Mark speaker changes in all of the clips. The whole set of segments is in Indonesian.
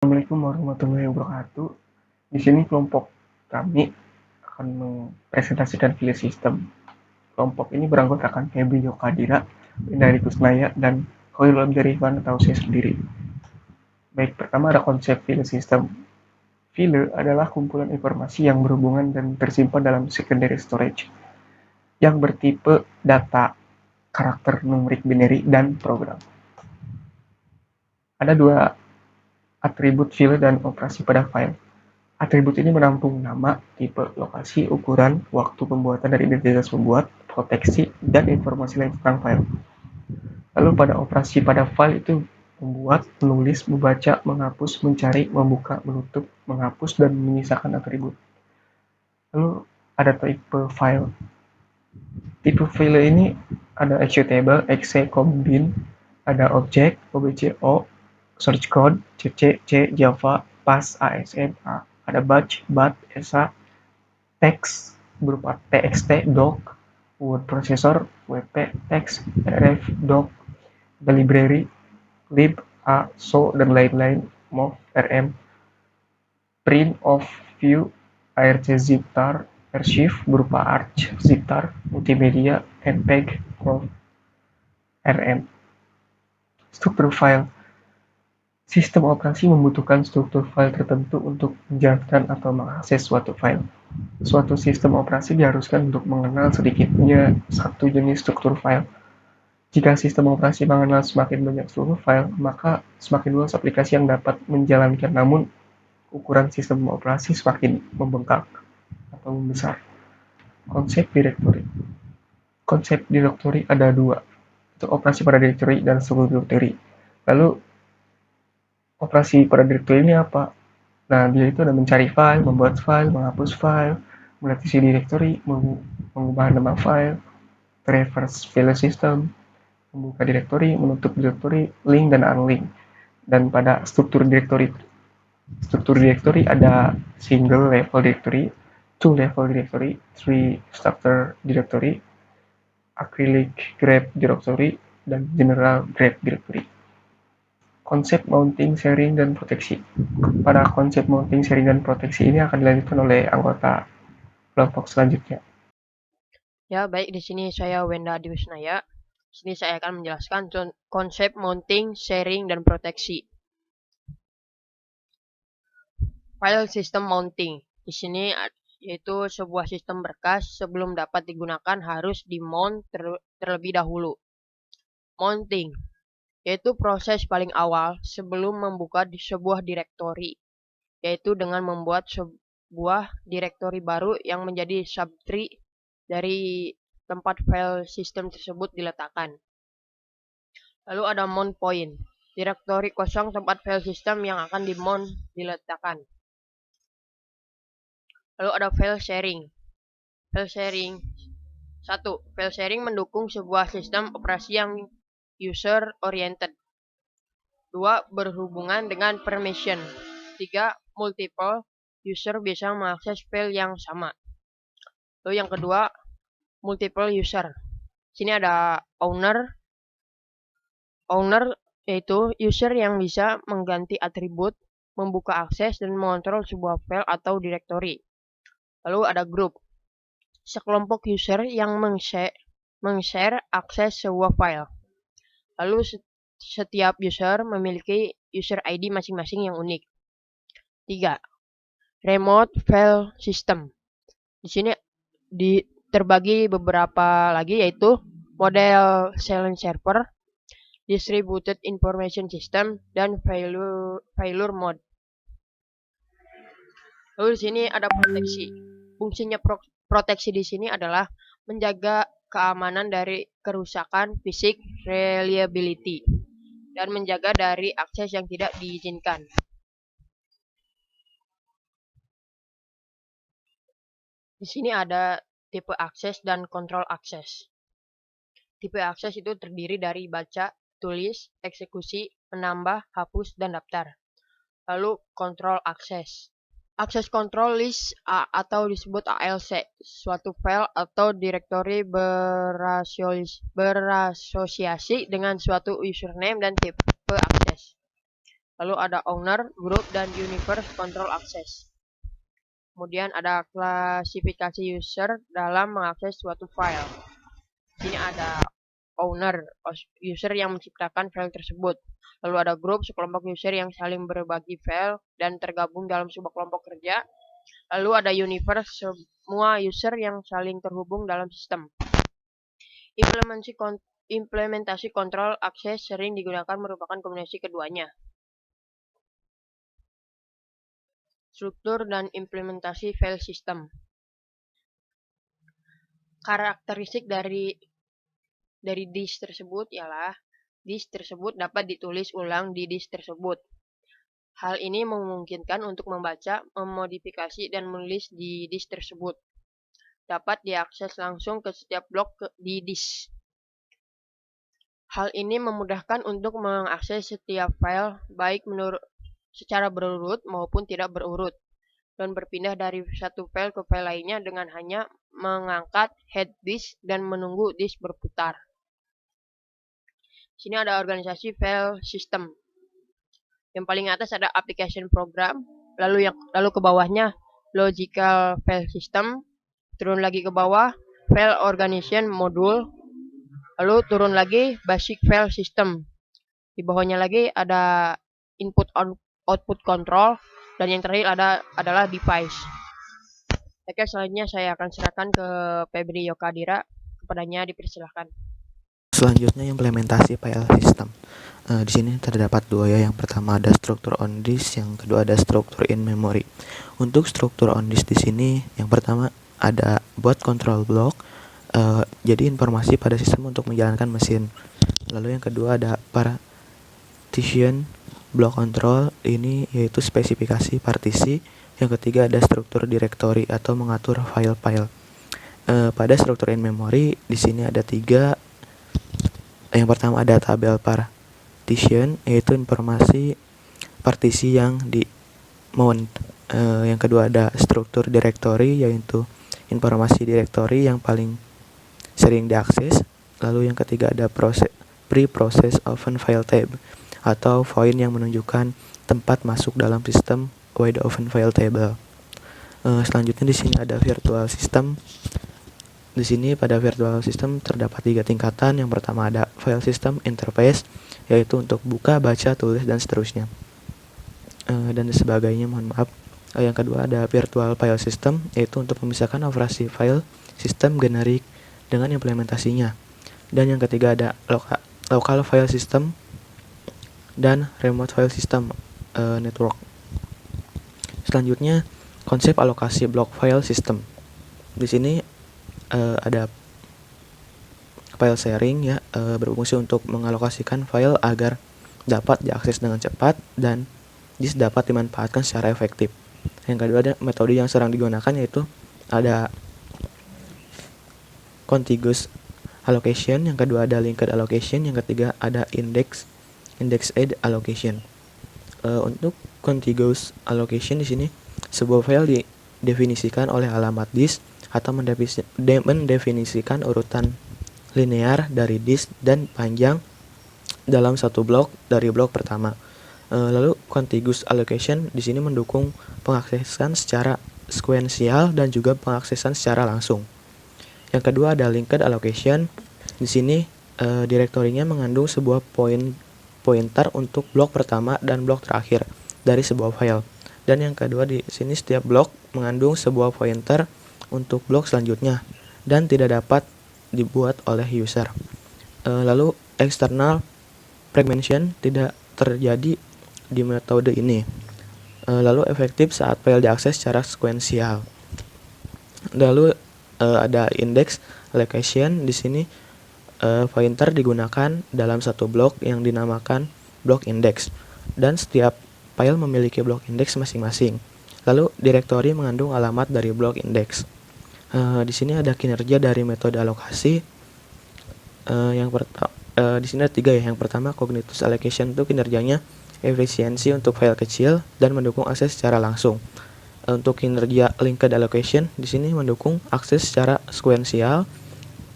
Speaker 1: Assalamualaikum warahmatullahi wabarakatuh. Di sini kelompok kami akan mempresentasikan file sistem. Kelompok ini beranggotakan Febri Yokadira, Indari Kusnaya, dan Khairul Abdurrahman atau saya sendiri. Baik, pertama ada konsep file sistem. File adalah kumpulan informasi yang berhubungan dan tersimpan dalam secondary storage yang bertipe data, karakter numerik binary, dan program. Ada dua atribut file dan operasi pada file. Atribut ini menampung nama, tipe, lokasi, ukuran, waktu pembuatan dan identitas pembuat, proteksi, dan informasi lain tentang file. Lalu pada operasi pada file itu membuat, menulis, membaca, menghapus, mencari, membuka, menutup, menghapus, dan menyisakan atribut. Lalu ada tipe file. Tipe file ini ada executable, exe, combine, ada object, objo, search code, cc, c, java, pass, asm, a, ada batch, bat, esa, teks berupa txt, doc, word processor, wp, text, ref, doc, the library, lib, a, so, dan lain-lain, mov, rm, print of view, argziptar, archive berupa arch-ziptar, multimedia, mpeg, mov, rm. Struktur file. Sistem operasi membutuhkan struktur file tertentu untuk menjalankan atau mengakses suatu file. Suatu sistem operasi diharuskan untuk mengenal sedikitnya satu jenis struktur file. Jika sistem operasi mengenal semakin banyak struktur file, maka semakin luas aplikasi yang dapat menjalankan, namun ukuran sistem operasi semakin membengkak atau membesar. Konsep direktori. Konsep direktori ada dua, itu operasi pada direktori dan struktur direktori. Lalu operasi pada direktori ini apa? Nah, dia itu ada mencari file, membuat file, menghapus file, melihat isi direktori, mengubah nama file, traverse file system, membuka direktori, menutup direktori, link dan unlink. Dan pada struktur direktori ada single level directory, two level directory, three structure directory, acrylic graph directory, dan general graph directory. Konsep mounting, sharing, dan proteksi. Pada konsep mounting, sharing, dan proteksi ini akan dilanjutkan oleh anggota kelompok selanjutnya.
Speaker 2: Ya, baik, di sini saya Wenda Diwisnaya. Di sini saya akan menjelaskan konsep mounting, sharing, dan proteksi. File system mounting. Di sini yaitu sebuah sistem berkas sebelum dapat digunakan harus di-mount terlebih dahulu. Mounting yaitu proses paling awal sebelum membuka di sebuah direktori, yaitu dengan membuat sebuah direktori baru yang menjadi subtree dari tempat file sistem tersebut diletakkan. Lalu ada mount point, direktori kosong tempat file sistem yang akan di-mount diletakkan. Lalu ada file sharing. File sharing 1. File sharing mendukung sebuah sistem operasi yang user oriented. 2. Berhubungan dengan permission. 3. Multiple user bisa mengakses file yang sama. Lalu yang kedua, multiple user. Sini ada owner. Owner yaitu user yang bisa mengganti atribut, membuka akses, dan mengontrol sebuah file atau direktori. Lalu ada group. Sekelompok user yang meng-share akses sebuah file. Lalu setiap user memiliki user ID masing-masing yang unik. 3. Remote file system. Di sini terbagi beberapa lagi, yaitu model silent server, distributed information system, dan failure mode. Lalu di sini ada proteksi. Fungsinya proteksi di sini adalah menjaga keamanan dari kerusakan fisik, reliability, dan menjaga dari akses yang tidak diizinkan. Di sini ada tipe akses dan kontrol akses. Tipe akses itu terdiri dari baca, tulis, eksekusi, menambah, hapus, dan daftar. Lalu kontrol akses. Akses control list atau disebut ALC, suatu file atau direktori berasosiasi dengan suatu username dan tipe akses. Lalu ada owner, group, dan universe control access. Kemudian ada klasifikasi user dalam mengakses suatu file. Ini ada owner, user yang menciptakan file tersebut. Lalu ada group, sekelompok user yang saling berbagi file dan tergabung dalam sebuah kelompok kerja. Lalu ada universe, semua user yang saling terhubung dalam sistem. Implementasi kontrol akses sering digunakan merupakan kombinasi keduanya. Struktur dan implementasi file system. Karakteristik dari disk tersebut ialah disk tersebut dapat ditulis ulang di disk tersebut. Hal ini memungkinkan untuk membaca, memodifikasi, dan menulis di disk tersebut. Dapat diakses langsung ke setiap blok di disk. Hal ini memudahkan untuk mengakses setiap file baik secara berurut maupun tidak berurut, dan berpindah dari satu file ke file lainnya dengan hanya mengangkat head disk dan menunggu disk berputar. Sini ada organisasi file system. Yang paling atas ada application program, lalu ke bawahnya logical file system, turun lagi ke bawah file organization module, lalu turun lagi basic file system. Di bawahnya lagi ada input output control, dan yang terakhir adalah device. Oke, selanjutnya saya akan serahkan ke Febri Yokadira. Kepadanya dipersilahkan.
Speaker 3: Selanjutnya implementasi file system. Di sini terdapat dua ya. Yang pertama ada struktur on disk, yang kedua ada struktur in memory. Untuk struktur on disk di sini, yang pertama ada buat control block, jadi informasi pada sistem untuk menjalankan mesin. Lalu yang kedua ada partition block control, ini yaitu spesifikasi partisi. Yang ketiga ada struktur directory atau mengatur file-file. Pada struktur in memory di sini ada tiga. Yang pertama ada tabel partition, yaitu informasi partisi yang di mount. Yang kedua ada struktur directory, yaitu informasi directory yang paling sering diakses. Lalu yang ketiga ada pre-process open file tab, atau void yang menunjukkan tempat masuk dalam sistem void open file table. Selanjutnya di sini ada virtual system. Di sini pada virtual system terdapat tiga tingkatan. Yang pertama ada file system interface, yaitu untuk buka, baca, tulis, dan seterusnya. Dan sebagainya, mohon maaf. Yang kedua ada virtual file system, yaitu untuk memisahkan operasi file sistem generik dengan implementasinya. Dan yang ketiga ada local file system dan remote file system network. Selanjutnya konsep alokasi blok file system. Di sini ada file sharing ya, berfungsi untuk mengalokasikan file agar dapat diakses dengan cepat dan disk dapat dimanfaatkan secara efektif. Yang kedua ada metode yang sering digunakan, yaitu ada contiguous allocation, yang kedua ada linked allocation, yang ketiga ada indexed allocation. Untuk contiguous allocation di sini sebuah file didefinisikan oleh alamat disk atau mendefinisikan urutan linear dari disk dan panjang dalam satu blok dari blok pertama. Lalu contiguous allocation di sini mendukung pengaksesan secara sekuensial dan juga pengaksesan secara langsung. Yang kedua ada linked allocation. Di sini direktorinya mengandung sebuah pointer untuk blok pertama dan blok terakhir dari sebuah file. Dan yang kedua di sini setiap blok mengandung sebuah pointer untuk blok selanjutnya dan tidak dapat dibuat oleh user. Lalu external fragmentation tidak terjadi di metode ini. Lalu efektif saat file diakses secara sekuensial. Lalu ada index allocation. Di sini pointer digunakan dalam satu blok yang dinamakan blok index, dan setiap file memiliki blok index masing-masing. Lalu direktori mengandung alamat dari blok index. Di sini ada kinerja dari metode alokasi. Di sini ada tiga ya. Yang pertama cognitive allocation, itu kinerjanya efisiensi untuk file kecil dan mendukung akses secara langsung. Untuk kinerja linked allocation di sini mendukung akses secara sekuensial,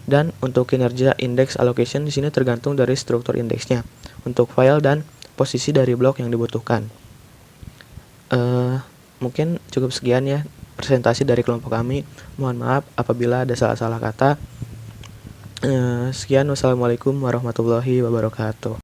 Speaker 3: dan untuk kinerja index allocation di sini tergantung dari struktur indeksnya untuk file dan posisi dari blok yang dibutuhkan. Mungkin cukup sekian ya presentasi dari kelompok kami. Mohon maaf apabila ada salah-salah kata. Sekian, wassalamualaikum warahmatullahi wabarakatuh.